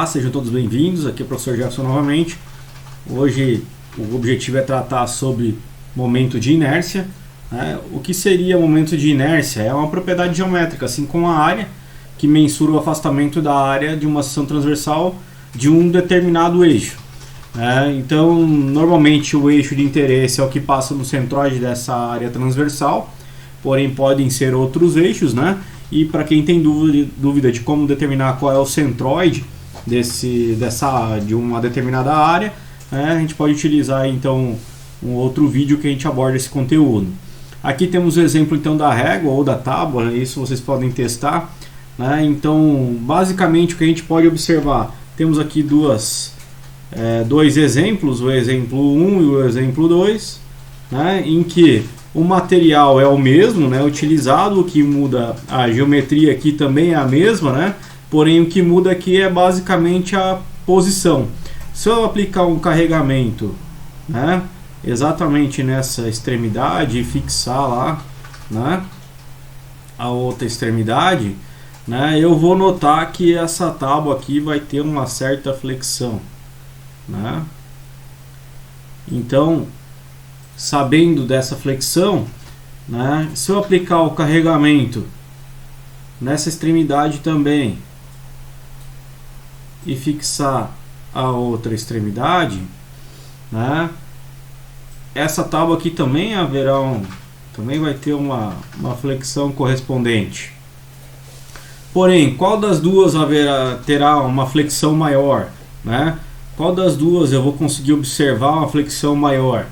Olá, sejam todos bem-vindos, aqui é o professor Jefferson novamente. Hoje o objetivo é tratar sobre momento de inércia. O que seria momento de inércia? É uma propriedade geométrica, assim como a área, que mensura o afastamento da área de uma seção transversal de um determinado eixo. Então, normalmente o eixo de interesse é o que passa no centroide dessa área transversal, porém podem ser outros eixos, E para quem tem dúvida de como determinar qual é o centroide de uma determinada área, a gente pode utilizar então um outro vídeo que a gente aborda esse conteúdo. Aqui temos o exemplo então da régua ou da tábua, isso vocês podem testar. Então, basicamente o que a gente pode observar, temos aqui dois exemplos, o exemplo 1 e o exemplo 2, em que o material é o mesmo, utilizado, o que muda, a geometria aqui também é a mesma, porém o que muda aqui é basicamente a posição. Se eu aplicar um carregamento, exatamente nessa extremidade e fixar lá, a outra extremidade, eu vou notar que essa tábua aqui vai ter uma certa flexão, Então, sabendo dessa flexão, se eu aplicar o carregamento nessa extremidade também e fixar a outra extremidade, essa tábua aqui também também vai ter uma flexão correspondente. Porém, qual das duas terá uma flexão maior? Qual das duas eu vou conseguir observar uma flexão maior?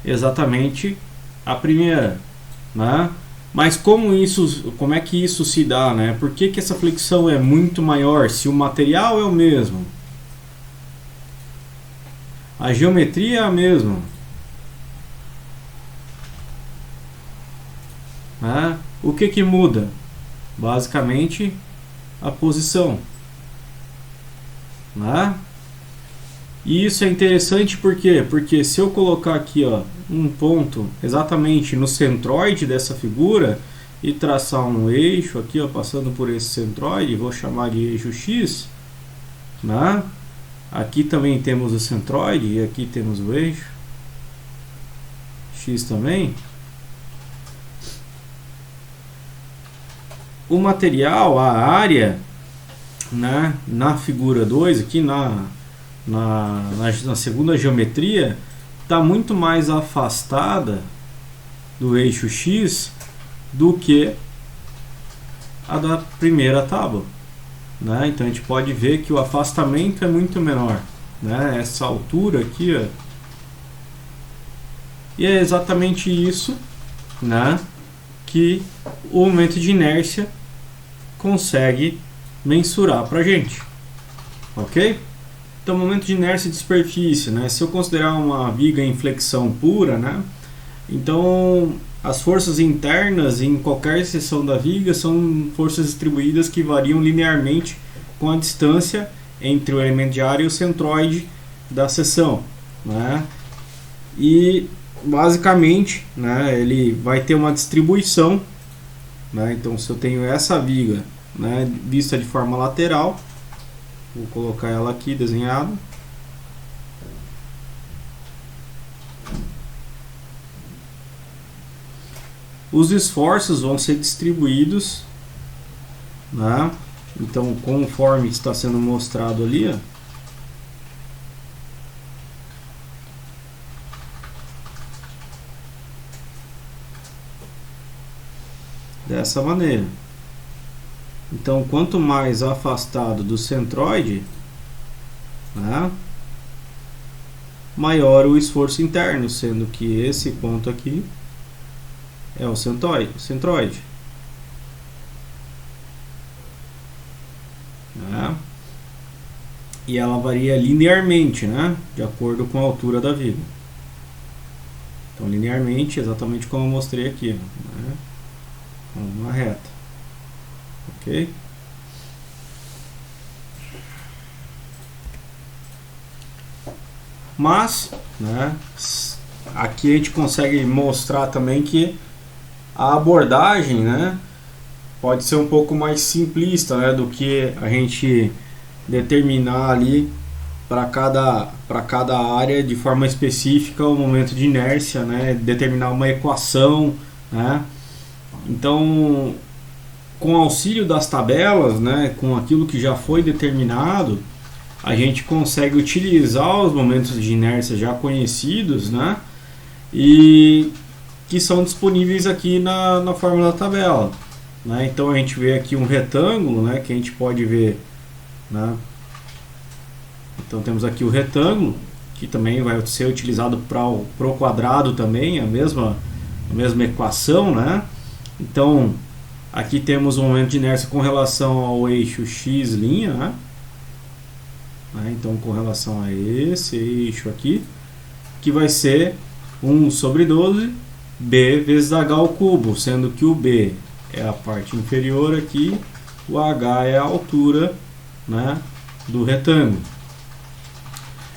Exatamente a primeira, Mas como é que isso se dá, Por que essa flexão é muito maior se o material é o mesmo? A geometria é a mesma, O que muda? Basicamente a posição, E isso é interessante por quê? Porque se eu colocar aqui um ponto exatamente no centroide dessa figura e traçar um eixo aqui passando por esse centroide, vou chamar de eixo X, aqui também temos o centroide e aqui temos o eixo X também. O material, a área, na figura 2, aqui na segunda geometria, está muito mais afastada do eixo X do que a da primeira tábua, Então a gente pode ver que o afastamento é muito menor, Essa altura aqui, E é exatamente isso, que o momento de inércia consegue mensurar para a gente, ok? Então, momento de inércia de superfície, se eu considerar uma viga em flexão pura, então as forças internas em qualquer seção da viga são forças distribuídas que variam linearmente com a distância entre o elemento de área e o centroide da seção, E basicamente, ele vai ter uma distribuição, Então, se eu tenho essa viga, vista de forma lateral, vou colocar ela aqui desenhada. Os esforços vão ser distribuídos, Então, conforme está sendo mostrado ali, dessa maneira. Então, quanto mais afastado do centroide, maior o esforço interno, sendo que esse ponto aqui é o centroide. E ela varia linearmente, de acordo com a altura da viga. Então, linearmente, exatamente como eu mostrei aqui, uma reta. Ok? Mas, aqui a gente consegue mostrar também que a abordagem, pode ser um pouco mais simplista, do que a gente determinar ali para cada área de forma específica o momento de inércia, né? Determinar uma equação, né? Então, com auxílio das tabelas, né, com aquilo que já foi determinado, a gente consegue utilizar os momentos de inércia já conhecidos, né, e que são disponíveis aqui na fórmula da tabela, né? Então a gente vê aqui um retângulo, né, que a gente pode ver, né? Então temos aqui o retângulo, que também vai ser utilizado para o quadrado também, a mesma equação, né? Então aqui temos o momento de inércia com relação ao eixo x', né? Então com relação a esse eixo aqui, que vai ser 1 sobre 12 b vezes h ao cubo, sendo que o b é a parte inferior aqui, o h é a altura, né, do retângulo.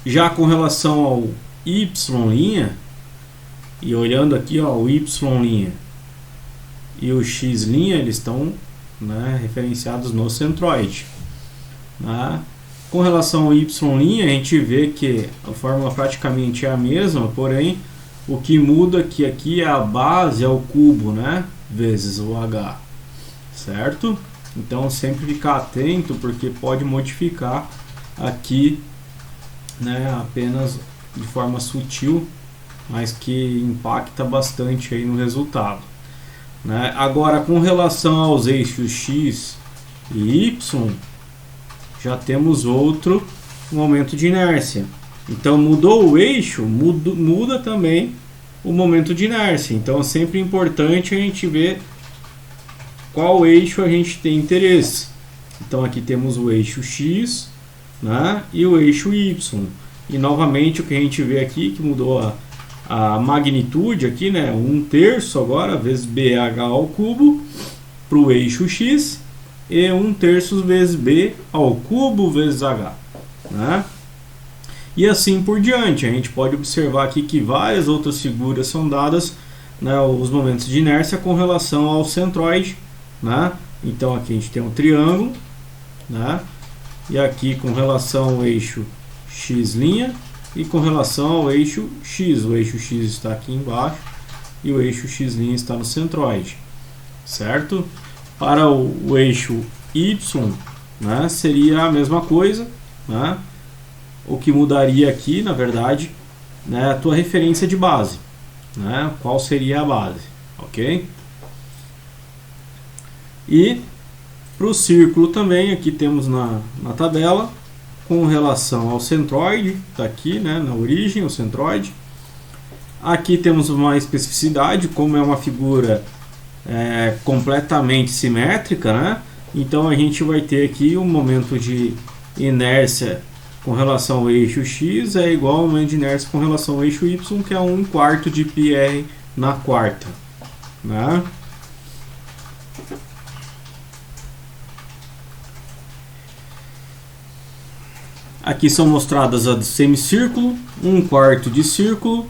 Já com relação ao y', e olhando aqui, ó, o y' e o x', eles estão, né, referenciados no centroide, né? Com relação ao y', a gente vê que a fórmula praticamente é a mesma, porém o que muda aqui é a base ao cubo, né, vezes o h, certo? Então sempre ficar atento, porque pode modificar aqui, né, apenas de forma sutil, mas que impacta bastante aí no resultado, né? Agora, com relação aos eixos x e y, já temos outro momento de inércia. Então mudou o eixo, muda também o momento de inércia. Então é sempre importante a gente ver qual eixo a gente tem interesse. Então aqui temos o eixo x, né, e o eixo y. E novamente o que a gente vê aqui, que mudou a magnitude aqui, né, 1/3 agora, vezes BH ao cubo, para o eixo x, e 1/3 vezes B ao cubo vezes H, né? E assim por diante. A gente pode observar aqui que várias outras figuras são dadas, né, os momentos de inércia com relação ao centroide, né? Então aqui a gente tem um triângulo, né? E aqui com relação ao eixo x' e com relação ao eixo x. O eixo x está aqui embaixo e o eixo x' está no centroide, certo? Para o eixo y, né, seria a mesma coisa, né? O que mudaria aqui, na verdade, né, a tua referência de base, né? Qual seria a base, ok? E para o círculo também, aqui temos na tabela, com relação ao centroide, está aqui, né, na origem, o centroide. Aqui temos uma especificidade, como é uma figura completamente simétrica, né? Então a gente vai ter aqui um momento de inércia com relação ao eixo x é igual ao momento de inércia com relação ao eixo y, que é 1/4 de πr na quarta, né? Aqui são mostradas a de semicírculo, 1/4 de círculo,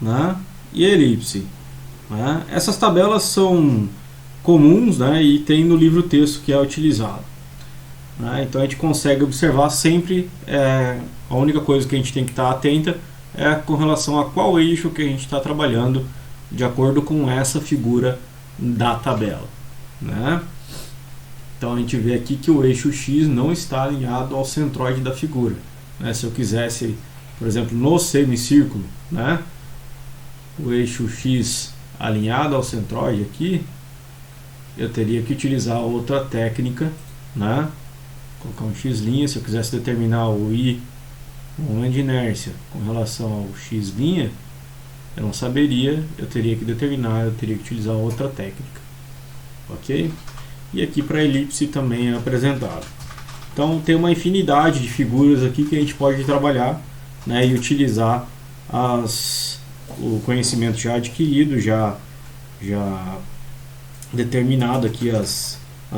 né, e elipse, né? Essas tabelas são comuns, né, e tem no livro texto que é utilizado, né? Então a gente consegue observar sempre, a única coisa que a gente tem que estar atenta é com relação a qual eixo que a gente está trabalhando de acordo com essa figura da tabela, né? Então a gente vê aqui que o eixo x não está alinhado ao centroide da figura, né? Se eu quisesse, por exemplo, no semicírculo, né, o eixo x alinhado ao centroide aqui, eu teria que utilizar outra técnica, né? Colocar um x', se eu quisesse determinar o i, o momento de inércia, com relação ao x', eu não saberia, eu teria que utilizar outra técnica, ok? E aqui para a elipse também é apresentado. Então tem uma infinidade de figuras aqui que a gente pode trabalhar, né, e utilizar o conhecimento já adquirido, já determinado aqui as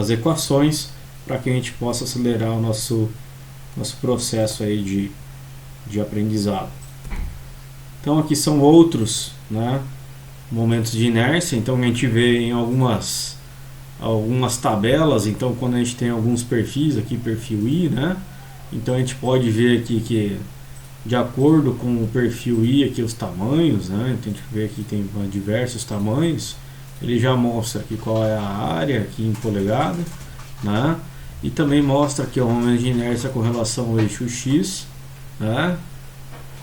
equações, para que a gente possa acelerar o nosso processo aí de aprendizado. Então aqui são outros, né, momentos de inércia. Então a gente vê em algumas algumas tabelas. Então quando a gente tem alguns perfis aqui, perfil I, né? Então a gente pode ver aqui que de acordo com o perfil I aqui os tamanhos, né? Então a gente vê aqui tem diversos tamanhos. Ele já mostra aqui qual é a área aqui em polegada, né? E também mostra aqui o momento de inércia com relação ao eixo X, né?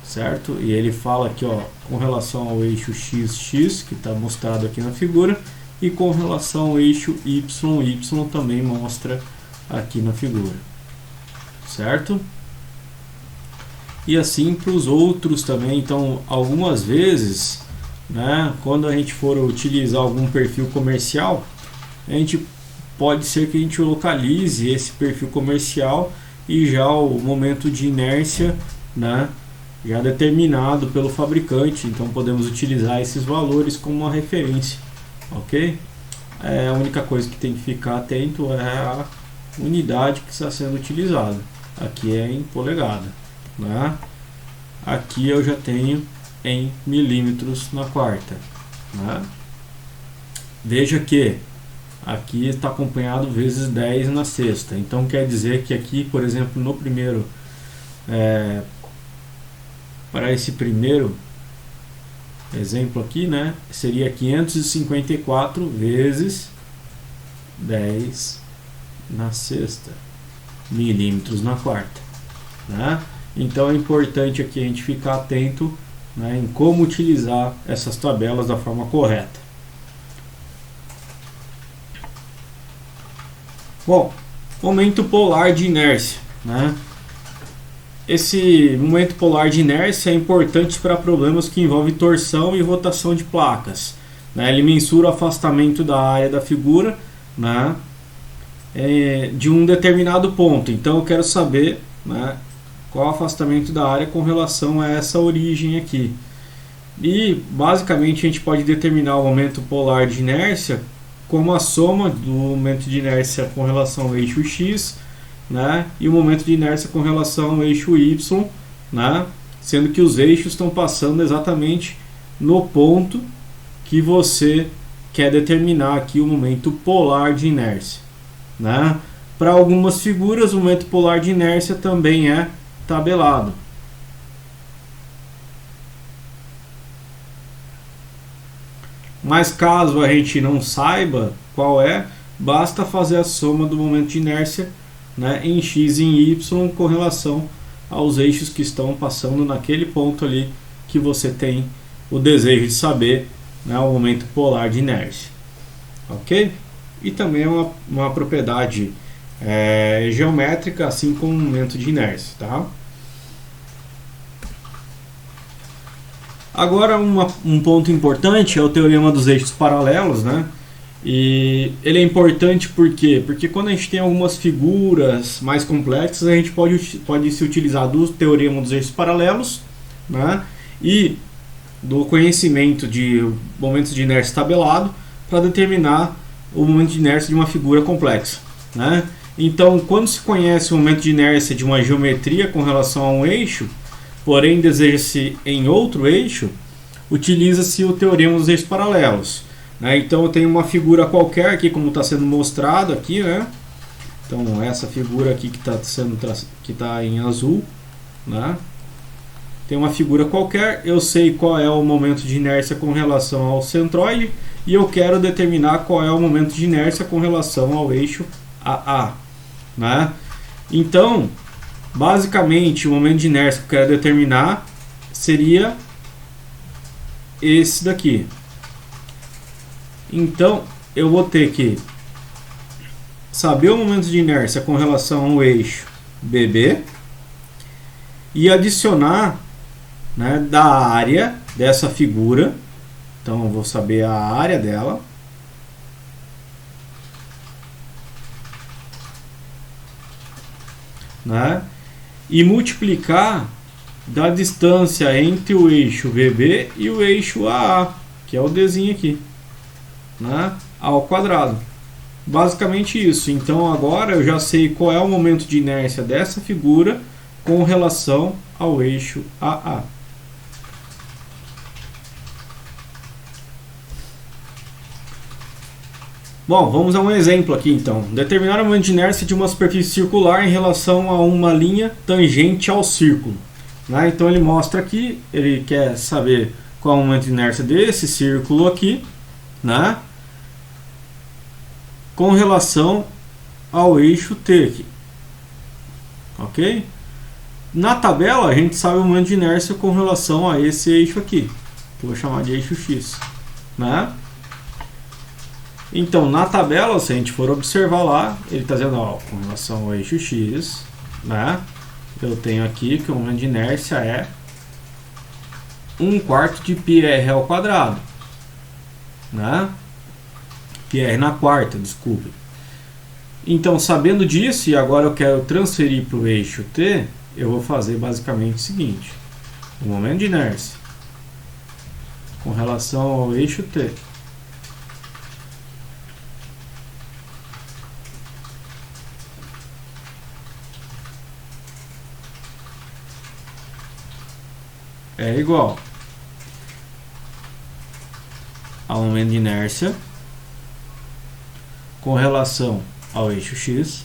Certo? E ele fala aqui, ó, com relação ao eixo XX, que está mostrado aqui na figura, e com relação ao eixo YY também mostra aqui na figura, certo? E assim para os outros também. Então, algumas vezes, né, quando a gente for utilizar algum perfil comercial, a gente pode ser que a gente localize esse perfil comercial e já o momento de inércia, né, já determinado pelo fabricante. Então podemos utilizar esses valores como uma referência, ok? A única coisa que tem que ficar atento é a unidade que está sendo utilizada. Aqui é em polegada, né? Aqui eu já tenho em milímetros na quarta, né? Veja que aqui está acompanhado vezes 10 na sexta. Então quer dizer que aqui, por exemplo, no primeiro, para esse primeiro exemplo aqui, né, seria 554 vezes 10 na sexta milímetros na quarta, né? Então é importante aqui a gente ficar atento, né, em como utilizar essas tabelas da forma correta. Bom, momento polar de inércia, né? Esse momento polar de inércia é importante para problemas que envolvem torção e rotação de placas, né? Ele mensura o afastamento da área da figura, né, de um determinado ponto. Então eu quero saber, né, qual o afastamento da área com relação a essa origem aqui. E basicamente a gente pode determinar o momento polar de inércia como a soma do momento de inércia com relação ao eixo X, né, e o momento de inércia com relação ao eixo Y, né, sendo que os eixos estão passando exatamente no ponto que você quer determinar aqui o momento polar de inércia, né. Para algumas figuras o momento polar de inércia também é tabelado. Mas caso a gente não saiba qual é, basta fazer a soma do momento de inércia, né, em X e em Y com relação aos eixos que estão passando naquele ponto ali que você tem o desejo de saber, né, o momento polar de inércia, ok? E também é uma propriedade geométrica, assim como o momento de inércia, tá? Agora um ponto importante é o teorema dos eixos paralelos, né? E ele é importante por quê? Porque quando a gente tem algumas figuras mais complexas, a gente pode se utilizar do teorema dos eixos paralelos, né, e do conhecimento de momentos de inércia tabelado para determinar o momento de inércia de uma figura complexa, né? Então, quando se conhece o momento de inércia de uma geometria com relação a um eixo, porém deseja-se em outro eixo, utiliza-se o teorema dos eixos paralelos. Então eu tenho uma figura qualquer aqui, como está sendo mostrado aqui, né? Então essa figura aqui que está em azul, né? Tem uma figura qualquer, eu sei qual é o momento de inércia com relação ao centroide e eu quero determinar qual é o momento de inércia com relação ao eixo AA, né? Então, basicamente, o momento de inércia que eu quero determinar seria esse daqui. Então, eu vou ter que saber o momento de inércia com relação ao eixo BB e adicionar, né, da área dessa figura. Então, eu vou saber a área dela. Né, e multiplicar da distância entre o eixo BB e o eixo AA, que é o Dzinho aqui, né, ao quadrado. Basicamente isso. Então agora eu já sei qual é o momento de inércia dessa figura com relação ao eixo AA. Bom, vamos a um exemplo aqui então. Determinar o momento de inércia de uma superfície circular em relação a uma linha tangente ao círculo. Né? Então ele mostra aqui, ele quer saber qual é o momento de inércia desse círculo aqui, né? Com relação ao eixo T aqui. Ok? Na tabela a gente sabe o momento de inércia com relação a esse eixo aqui, que eu vou chamar de eixo X. Né? Então, na tabela, se a gente for observar lá, ele está dizendo, ó, com relação ao eixo X, né, eu tenho aqui que o momento de inércia é 1/4 de πr ao quadrado, né? πr na quarta, desculpe. Então, sabendo disso, e agora eu quero transferir para o eixo T, eu vou fazer basicamente o seguinte: o momento de inércia com relação ao eixo T é igual ao momento de inércia com relação ao eixo X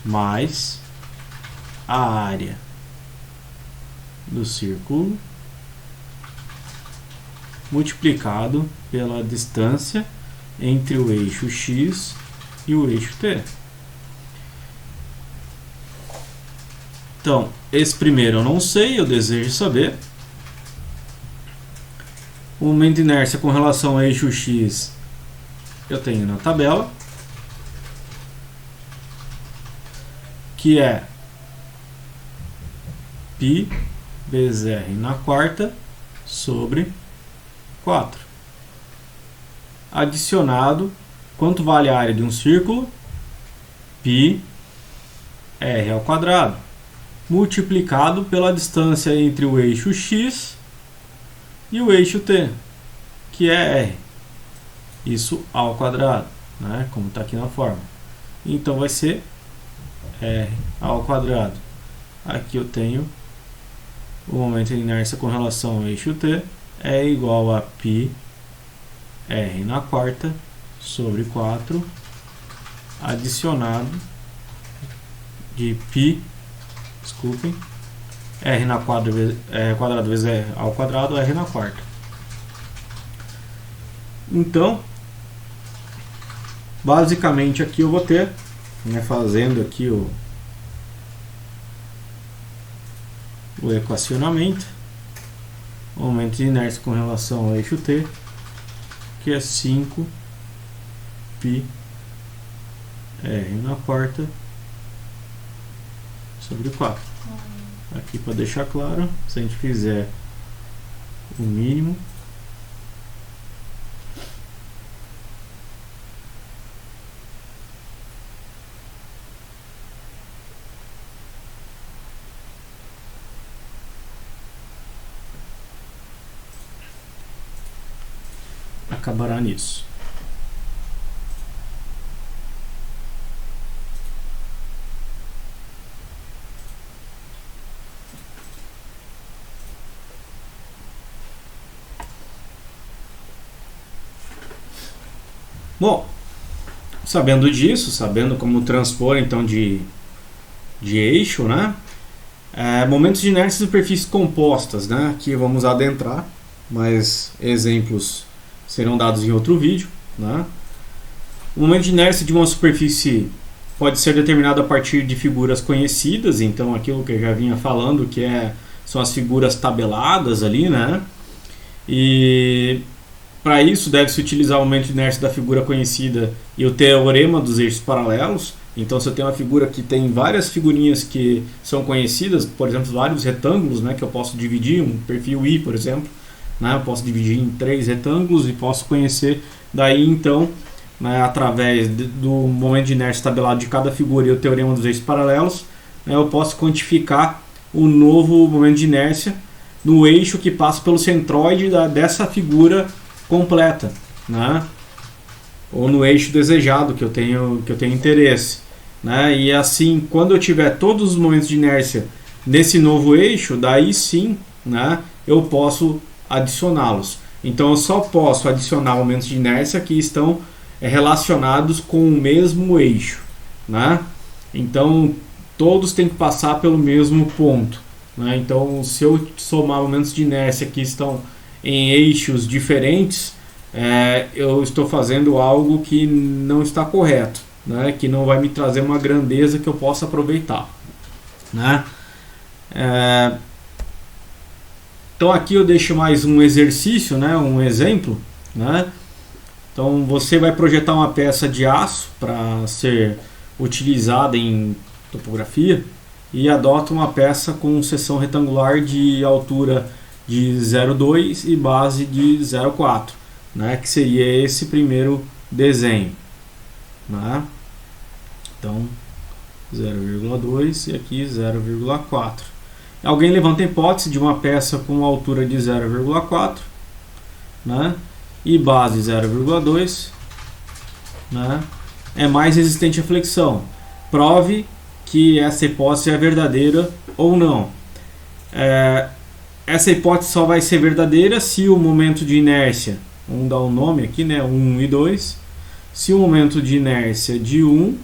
mais a área do círculo multiplicado pela distância entre o eixo X e o eixo T. Então, esse primeiro eu não sei, eu desejo saber. O momento de inércia com relação ao eixo X eu tenho na tabela, que é π vezes r na quarta sobre 4. Adicionado, quanto vale a área de um círculo? π r ao quadrado, multiplicado pela distância entre o eixo X e o eixo T, que é r. Isso ao quadrado, né? Como está aqui na forma. Então vai ser r ao quadrado. Aqui eu tenho o momento de inércia com relação ao eixo T é igual a π r na quarta sobre 4 adicionado de π, desculpem, r na quadra quadrado vezes r ao quadrado, r na quarta. Então, basicamente aqui eu vou ter, né, fazendo aqui o equacionamento, o momento de inércia com relação ao eixo T, que é 5 π r na quarta sobre 4. Aqui para deixar claro, se a gente fizer o mínimo, acabará nisso. Bom, sabendo disso, sabendo como transpor então de eixo, né? Momentos de inércia de superfícies compostas, né? Aqui vamos adentrar, mas exemplos serão dados em outro vídeo, né? O momento de inércia de uma superfície pode ser determinado a partir de figuras conhecidas, então aquilo que eu já vinha falando, que são as figuras tabeladas ali, né? E para isso deve-se utilizar o momento de inércia da figura conhecida e o teorema dos eixos paralelos. Então, se eu tenho uma figura que tem várias figurinhas que são conhecidas, por exemplo, vários retângulos, né, que eu posso dividir, um perfil I, por exemplo, né, eu posso dividir em 3 retângulos e posso conhecer daí, então, né, através do momento de inércia tabelado de cada figura e o teorema dos eixos paralelos, né, eu posso quantificar o novo momento de inércia no eixo que passa pelo centroide dessa figura completa, né? Ou no eixo desejado que eu tenho interesse, né? E assim, quando eu tiver todos os momentos de inércia nesse novo eixo, daí sim, né, eu posso adicioná-los. Então eu só posso adicionar momentos de inércia que estão relacionados com o mesmo eixo, né? Então todos têm que passar pelo mesmo ponto, né? Então se eu somar momentos de inércia que estão em eixos diferentes, eu estou fazendo algo que não está correto, né? Que não vai me trazer uma grandeza que eu possa aproveitar, né? Então aqui eu deixo mais um exercício, né? Um exemplo, né? Então você vai projetar uma peça de aço para ser utilizada em topografia e adota uma peça com seção retangular de altura de 0,2 e base de 0,4, né? Que seria esse primeiro desenho, né? Então 0,2 e aqui 0,4. Alguém levanta a hipótese de uma peça com altura de 0,4, né? E base 0,2, né? É mais resistente à flexão. Prove que essa hipótese é verdadeira ou não. Essa hipótese só vai ser verdadeira se o momento de inércia, vamos dar um nome aqui, né? 1 e 2, se o momento de inércia de 1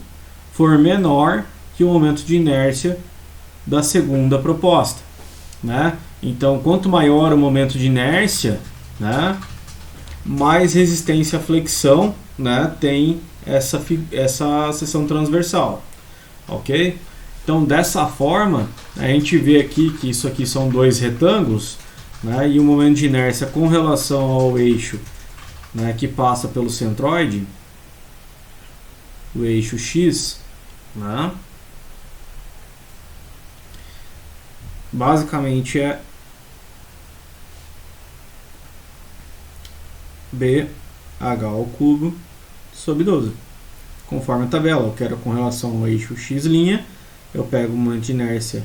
for menor que o momento de inércia da segunda proposta, né? Então, quanto maior o momento de inércia, né, mais resistência à flexão, né, tem essa seção transversal, ok? Então, dessa forma, a gente vê aqui que isso aqui são dois retângulos, né, e o momento de inércia com relação ao eixo, né, que passa pelo centroide, o eixo X, né, basicamente é BH ao cubo sobre 12. Conforme a tabela, eu quero com relação ao eixo X', eu pego o momento de inércia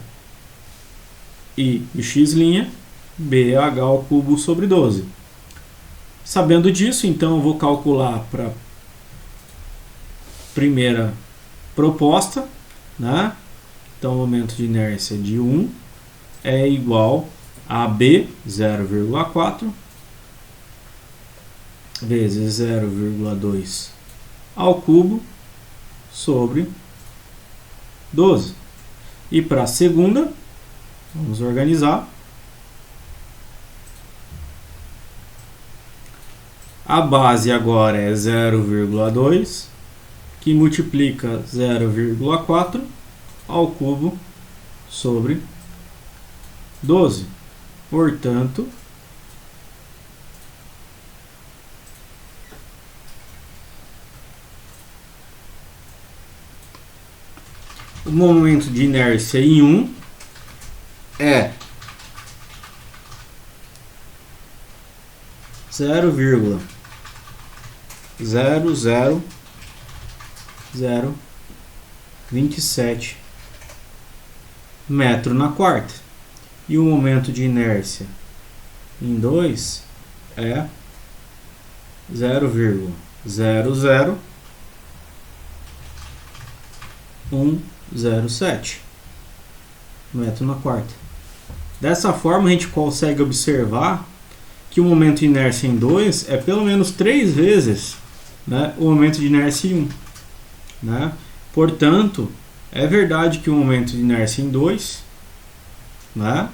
I e X', BH ao cubo sobre 12. Sabendo disso, então eu vou calcular para a primeira proposta, né? Então o momento de inércia de 1 é igual a B 0,4 vezes 0,2 ao cubo sobre 12. E para a segunda, vamos organizar. A base agora é 0,2, que multiplica 0,4 ao cubo sobre 12. Portanto, o momento de inércia em 1 é 0,00027 metro na quarta. E o momento de inércia em 2 é 0,00107 metro na quarta. Dessa forma a gente consegue observar que o momento de inércia em 2 é pelo menos 3 vezes, né, o momento de inércia em 1. Né? Portanto, é verdade que o momento de inércia em 2, né,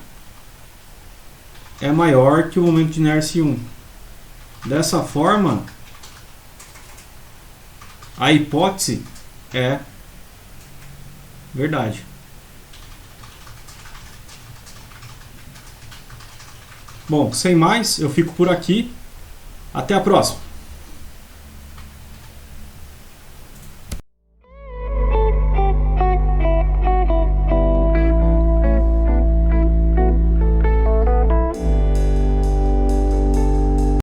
é maior que o momento de inércia em 1. Dessa forma, a hipótese é verdade. Bom, sem mais, eu fico por aqui. Até a próxima.